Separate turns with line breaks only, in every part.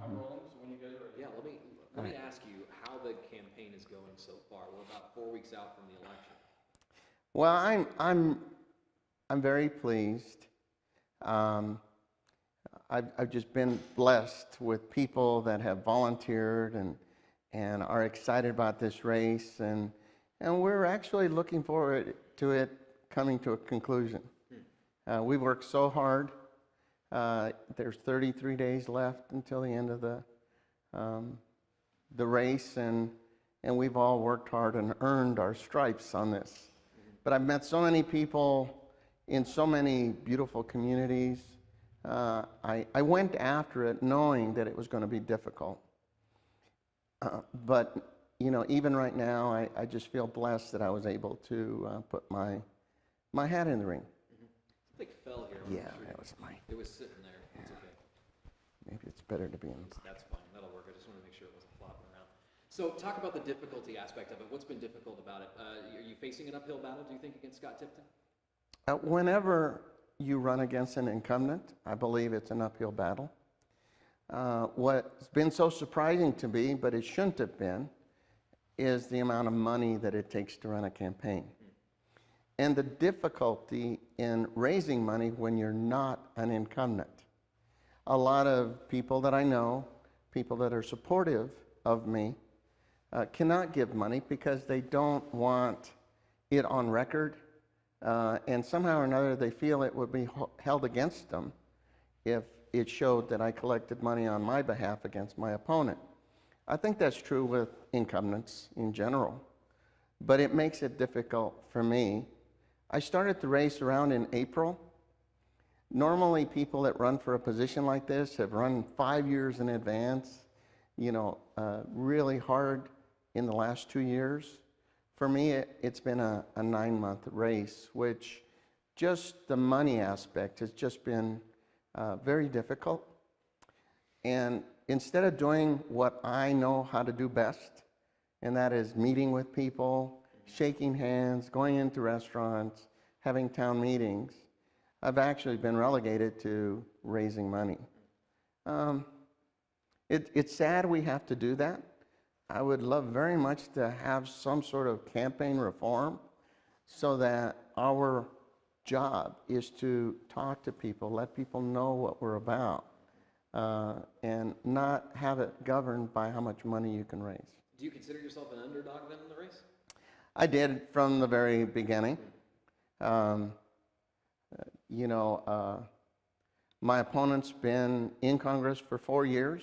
I'm rolling, so when you guys are ready.
Yeah, let me ask you how the campaign is going so far. We're about 4 weeks out from the election.
Well, I'm very pleased. Um, I've just been blessed with people that have volunteered and are excited about this race, and we're actually looking forward to it coming to a conclusion. We've worked so hard. There's 33 days left until the end of the race, and we've all worked hard and earned our stripes on this. But I've met so many people in so many beautiful communities. I went after it knowing that it was going to be difficult. But, you know, even right now, I just feel blessed that I was able to put my hat in the ring.
Something fell here.
Yeah, that was mine.
It was sitting there. It's okay.
Maybe it's better to be in the
That's fine. That'll work. I just want to make sure it wasn't flopping around. So talk about the difficulty aspect of it. What's been difficult about it? Are you facing an uphill battle, do you think, against Scott Tipton?
Whenever you run against an incumbent, I believe it's an uphill battle. What's been so surprising to me, but it shouldn't have been, is the amount of money that it takes to run a campaign. And the difficulty in raising money when you're not an incumbent. A lot of people that I know, people that are supportive of me, cannot give money because they don't want it on record. And somehow or another, they feel it would be held against them if it showed that I collected money on my behalf against my opponent. I think that's true with incumbents in general, but it makes it difficult for me. I started the race around in April. Normally, people that run for a position like this have run 5 years in advance, you know, really hard in the last 2 years. For me, it's been a 9-month race, which just the money aspect has just been very difficult. And instead of doing what I know how to do best, and that is meeting with people, shaking hands, going into restaurants, having town meetings, I've actually been relegated to raising money. It's sad we have to do that. I would love very much to have some sort of campaign reform so that our job is to talk to people, let people know what we're about, and not have it governed by how much money you can raise.
Do you consider yourself an underdog then in the race?
I did from the very beginning. You know, my opponent's been in Congress for 4 years.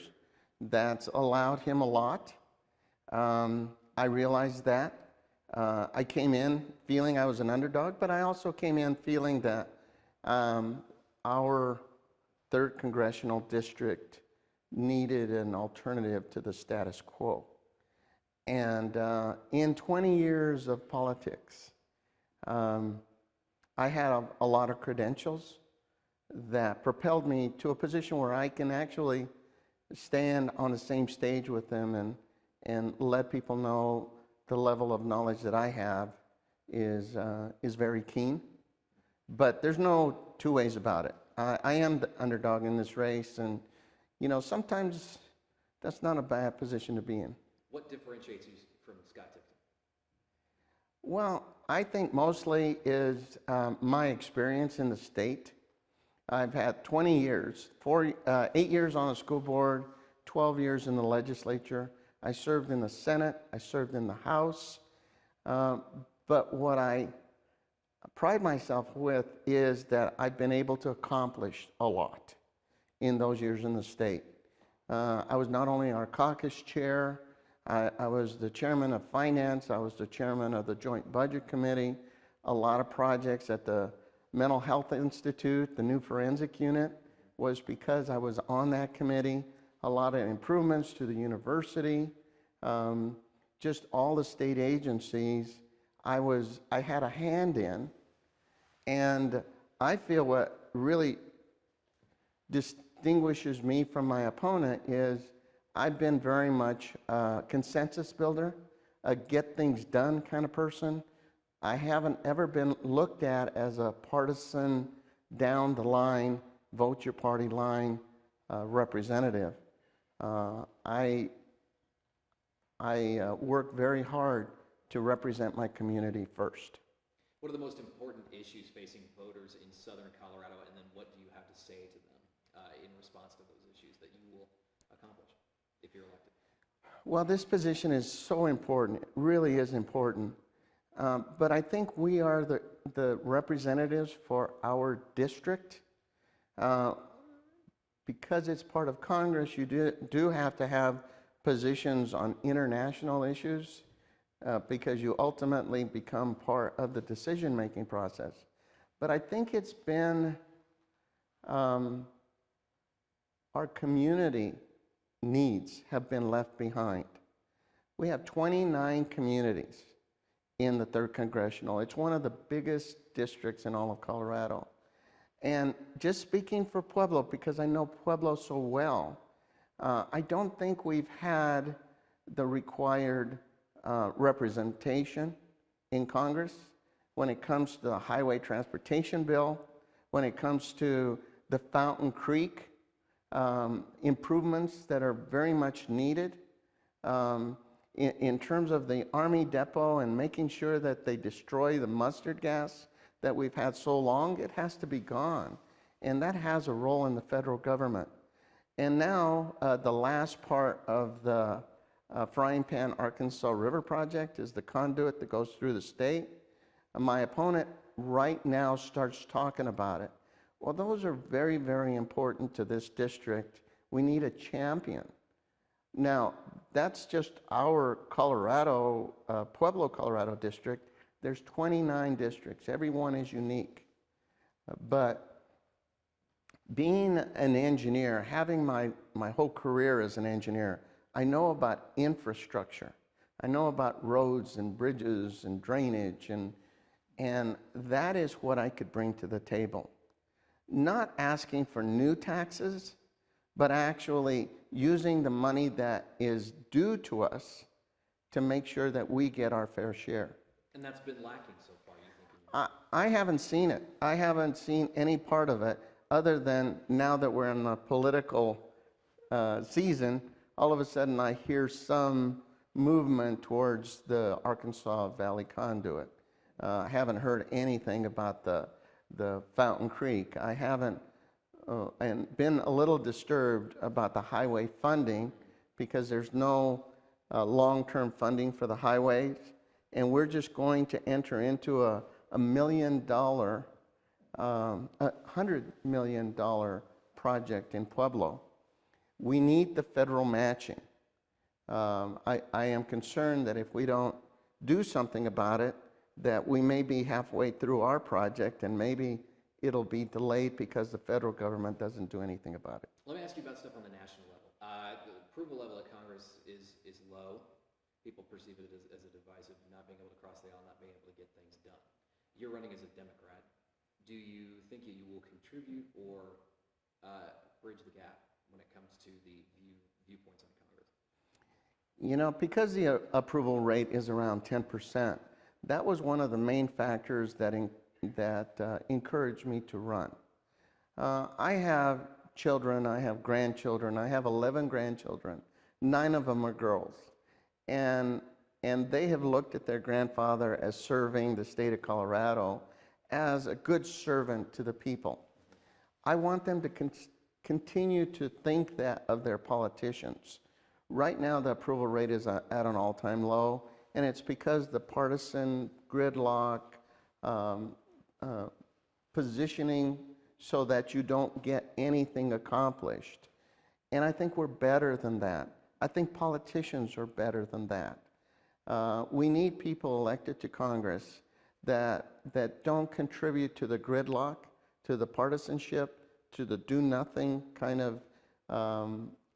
That's allowed him a lot. I realized that. I came in feeling I was an underdog, but I also came in feeling that our 3rd Congressional District needed an alternative to the status quo. And in 20 years of politics, I had a lot of credentials that propelled me to a position where I can actually stand on the same stage with them and let people know the level of knowledge that I have is very keen. But there's no two ways about it. I am the underdog in this race, and you know, sometimes that's not a bad position to be in.
What differentiates you from Scott Tipton?
Well, I think mostly is my experience in the state. I've had 20 years, 8 years on the school board, 12 years in the legislature. I served in the Senate, I served in the House. But what I pride myself with is that I've been able to accomplish a lot in those years in the state. I was not only our caucus chair, I was the chairman of finance, I was the chairman of the Joint Budget Committee, a lot of projects at the Mental Health Institute, the new forensic unit, was because I was on that committee. A lot of improvements to the university, just all the state agencies I had a hand in. And I feel what really distinguishes me from my opponent is I've been very much a consensus builder, a get things done kind of person. I haven't ever been looked at as a partisan, down the line, vote your party line representative. I work very hard to represent my community first.
What are the most important issues facing voters in southern Colorado, and then what do you have to say to them in response to those issues that you will accomplish if you're elected?
Well, this position is so important. It really is important. But I think we are the representatives for our district. Because it's part of Congress, you do have to have positions on international issues because you ultimately become part of the decision-making process. But I think it's been our community needs have been left behind. We have 29 communities in the 3rd Congressional. It's one of the biggest districts in all of Colorado. And just speaking for Pueblo, because I know Pueblo so well, I don't think we've had the required representation in Congress when it comes to the highway transportation bill, when it comes to the Fountain Creek improvements that are very much needed, in terms of the Army depot and making sure that they destroy the mustard gas that we've had so long. It has to be gone. And that has a role in the federal government. And now the last part of the Frying Pan Arkansas River project is the conduit that goes through the state. My opponent right now starts talking about it. Well, those are very, very important to this district. We need a champion. Now, that's just our Colorado, Pueblo, Colorado district. There's 29 districts. Every one is unique. But being an engineer, having my whole career as an engineer, I know about infrastructure. I know about roads and bridges and drainage, and that is what I could bring to the table. Not asking for new taxes, but actually using the money that is due to us to make sure that we get our fair share.
And that's been lacking so far, you think?
I haven't seen it. I haven't seen any part of it other than now that we're in the political season, all of a sudden I hear some movement towards the Arkansas Valley Conduit. I haven't heard anything about the Fountain Creek. I haven't, and been a little disturbed about the highway funding because there's no long-term funding for the highways. And we're just going to enter into a $1 $100 million project in Pueblo. We need the federal matching. I am concerned that if we don't do something about it, that we may be halfway through our project and maybe it'll be delayed because the federal government doesn't do anything about it.
Let me ask you about stuff on the national level. The approval level at Congress is low. People perceive it as a divisive, not being able to cross the aisle, not being able to get things done. You're running as a Democrat. Do you think you will contribute or bridge the gap when it comes to the viewpoints on Congress?
You know, because the approval rate is around 10%, that was one of the main factors that encouraged me to run. I have children, I have grandchildren, I have 11 grandchildren. 9 of them are girls. And they have looked at their grandfather as serving the state of Colorado as a good servant to the people. I want them to continue to think that of their politicians. Right now, the approval rate is at an all-time low, and it's because the partisan gridlock, positioning so that you don't get anything accomplished. And I think we're better than that. I think politicians are better than that. We need people elected to Congress that don't contribute to the gridlock, to the partisanship, to the do-nothing kind of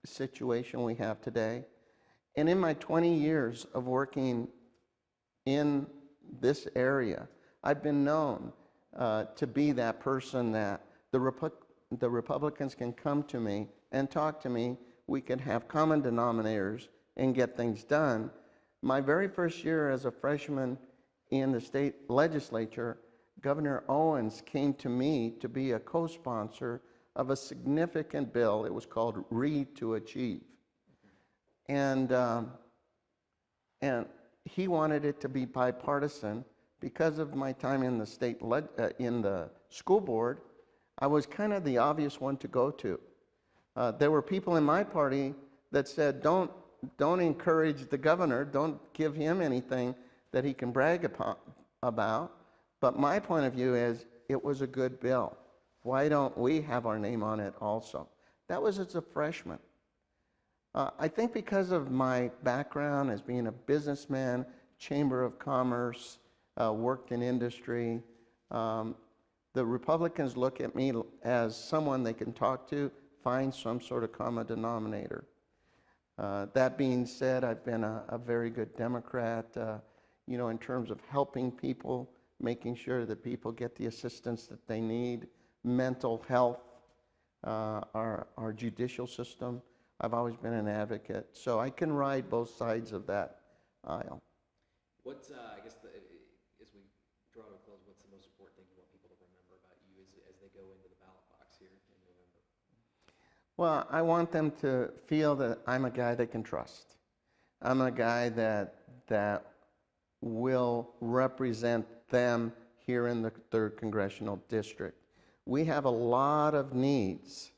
situation we have today. And in my 20 years of working in this area, I've been known to be that person that the Republicans can come to me and talk to me. We can have common denominators and get things done. My very first year as a freshman in the state legislature, Governor Owens came to me to be a co-sponsor of a significant bill. It was called Read to Achieve. And, and he wanted it to be bipartisan. Because of my time in the in the school board, I was kind of the obvious one to go to. There were people in my party that said, don't encourage the governor, don't give him anything that he can brag about. But my point of view is, it was a good bill. Why don't we have our name on it also? That was as a freshman. I think because of my background as being a businessman, Chamber of Commerce, worked in industry, the Republicans look at me as someone they can talk to, find some sort of common denominator. That being said, I've been a very good Democrat, in terms of helping people, making sure that people get the assistance that they need, mental health, our judicial system. I've always been an advocate, so I can ride both sides of that aisle.
What's, I guess, as we draw to a close, what's the most important thing you want people to remember about you as they go into the ballot box here in November?
Well, I want them to feel that I'm a guy they can trust. I'm a guy that will represent them here in the 3rd Congressional District. We have a lot of needs,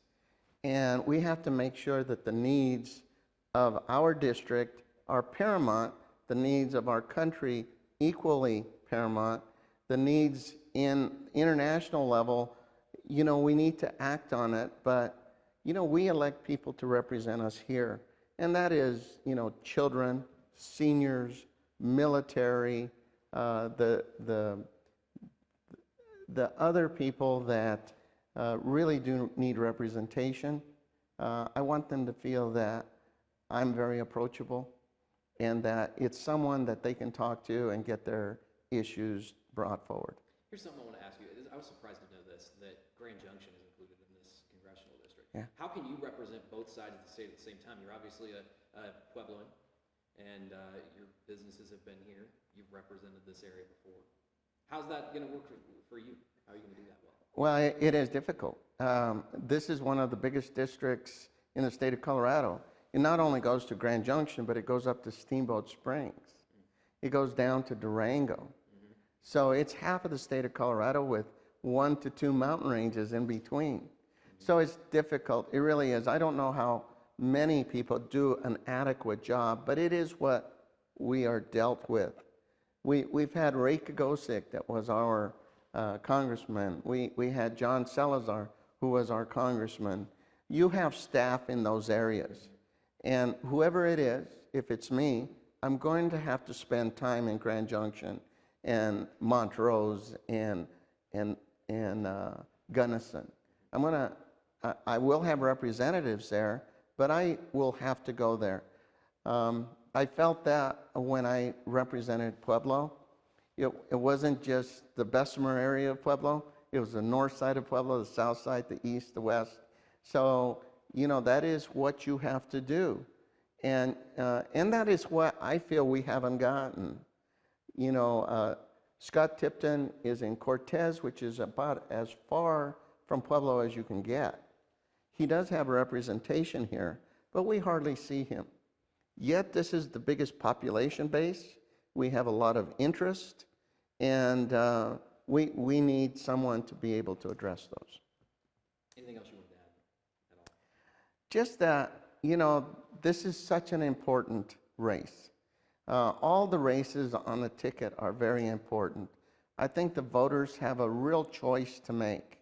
and we have to make sure that the needs of our district are paramount, the needs of our country equally paramount, the needs in international level, we need to act on it, but, we elect people to represent us here, and that is, children, seniors, military, the other people that really do need representation. I want them to feel that I'm very approachable and that it's someone that they can talk to and get their issues brought forward.
Here's something I want to ask you. I was surprised to know this, that Grand Junction is included in this congressional district.
Yeah.
How can you represent both sides of the state at the same time? You're obviously a Puebloan, and your businesses have been here. You've represented this area before. How's that going to work for you? How are you going to do that well?
Well, it is difficult. This is one of the biggest districts in the state of Colorado. It not only goes to Grand Junction, but it goes up to Steamboat Springs. It goes down to Durango. So it's half of the state of Colorado with 1 to 2 mountain ranges in between. So it's difficult. It really is. I don't know how many people do an adequate job, but it is what we are dealt with. We've had Ray Kagosic, that was our congressman. We had John Salazar, who was our congressman. You have staff in those areas. And whoever it is, if it's me, I'm going to have to spend time in Grand Junction and Montrose and Gunnison. I will have representatives there, but I will have to go there. I felt that when I represented Pueblo. It wasn't just the Bessemer area of Pueblo. It was the north side of Pueblo, the south side, the east, the west. So, that is what you have to do. And that is what I feel we haven't gotten. Scott Tipton is in Cortez, which is about as far from Pueblo as you can get. He does have a representation here, but we hardly see him. Yet this is the biggest population base. We have a lot of interest, and we need someone to be able to address those.
Anything else you want to add at all?
Just that, this is such an important race. All the races on the ticket are very important. I think the voters have a real choice to make.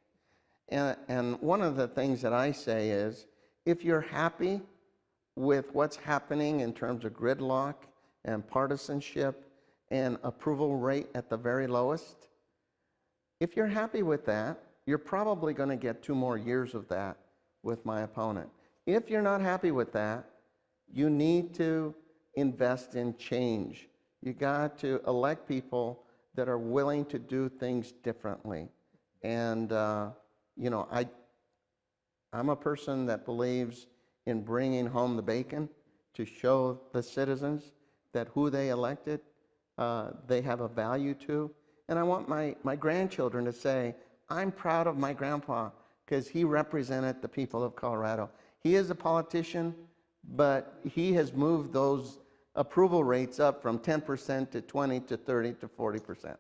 And one of the things that I say is, if you're happy with what's happening in terms of gridlock and partisanship and approval rate at the very lowest, if you're happy with that, you're probably going to get 2 more years of that with my opponent. If you're not happy with that, you need to invest in change. You got to elect people that are willing to do things differently. And, I'm a person that believes in bringing home the bacon to show the citizens that who they elected, they have a value to. And I want my grandchildren to say, I'm proud of my grandpa because he represented the people of Colorado. He is a politician, but he has moved those approval rates up from 10% to 20 to 30 to 40%.